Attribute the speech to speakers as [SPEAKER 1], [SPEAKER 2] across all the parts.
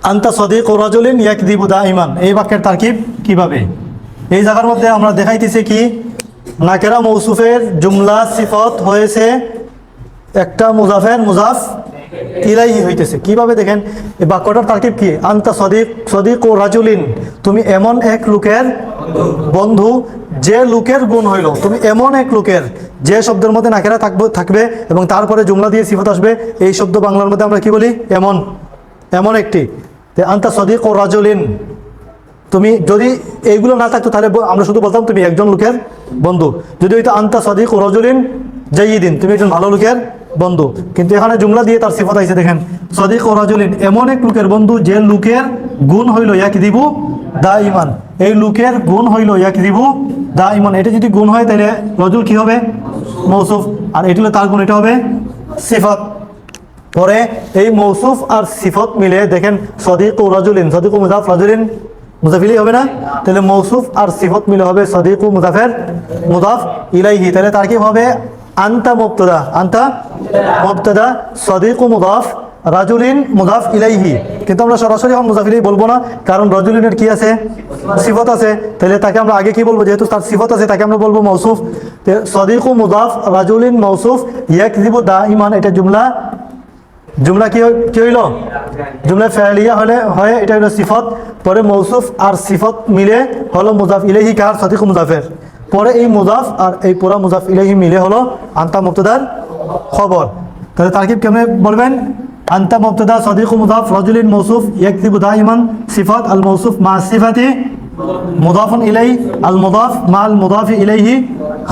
[SPEAKER 1] আনতা সদিক রাজুলিন ইয়াকযিবু দাইমান, এই বাক্যের তারকিব কিভাবে? এই জায়গার মধ্যে আমরা দেখাইতেছি কি নাকেরা মৌসুফের জুমলা সিফত হয়েছে, একটা মুজাফের মুজাফ ইলাইহি হইতেছে। কিভাবে দেখেন এই বাক্যটার তারকিব কি? আনতা সদিক ও রাজুলিন, তুমি এমন এক লোকের বন্ধু যে লোকের গুণ হইল। তুমি এমন এক লোকের, যে শব্দের মধ্যে নাকেরা থাকবে এবং তারপরে জুমলা দিয়ে সিফত আসবে, এই শব্দ বাংলার মধ্যে আমরা কি বলি? এমন, এমন একটি। আনতা সদিক ও রাজুলিন, তুমি যদি এইগুলো না থাকতো তাহলে আমরা শুধু বলতাম তুমি একজন লোকের বন্ধু। যদি হইতো আনতা সদিক ও রাজুলিন জাইয়িদিন, তুমি একজন ভালো লোকের বন্ধু। কিন্তু এখানে জুমলা দিয়ে তার সিফত আইছে, দেখেন সদিক ও রাজুলিন, এমন এক লোকের বন্ধু যে লোকের গুণ হইল ইয়াকযিবু দাইমান। এই লোকের গুণ হইল ইয়াকযিবু দাইমান, এটা যদি গুণ হয় তাহলে রজুল কি হবে? মৌসুফ। আর এটি হলো তার গুণ, এটা হবে সিফত। পরে এই মৌসুফ আর সিফত মিলে দেখেন সদিক ও রাজুলিন, সদিক ও মুজাফ, রাজুলিন মুজাফিলি হবে না? তাহলে মৌসুফ আর সিফত মিলে হবে সদিক ও মুজাফের মুজাফ ইলাইহি। তাহলে তার কি হবে? আনতা মুবতাদা, আনতা মুবতাদা, সদিক ও মুজাফ, রাজুলিন মুজাফ ইলাইহি। কিন্তু আমরা সরাসরি এখন মুজাফ ইলাইহি বলবো না, কারণ রাজুলিনের কি আছে? সিফত আছে। তাহলে তাকে আমরা আগে কি বলবো? যেহেতু তার সিফত আছে তাকে আমরা বলবো মৌসুফ। সদিক ও মুজাফ, রাজুলিন মৌসুফ, ইয়াকযিবু দাইমান, এটা জুমলা। জুমলা কি হইল? জুমলা ফেলিয়া হলে হয়, এটা হলো সিফত। পরে মৌসুফ আর সিফত মিলে হলো মুজাফ ইলাইহি, কার? সদিক ও মুজাফের। পরে এই মুজাফ আর এই পুরা মুজাফ ইলাইহি মিলে হলো আনতা মুবতাদার খবর। তাহলে তারকিব কেমনে বলবেন? আনতা মুবতাদা, সদিক ও মুজাফ, রাজুলিন মৌসুফ, ইয়াকযিবু দাইমান সিফাত, আল মৌসুফ মা সিফাতি মুদাফুন ইলাইহি, আল মুদাফ মা আল মুদাফি ইলাইহি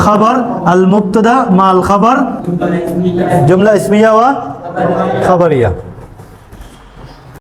[SPEAKER 1] খবর, আল মুবতাদা মা আল খবর জুমলা ইসমিয়া ওয়া খবরিয়া।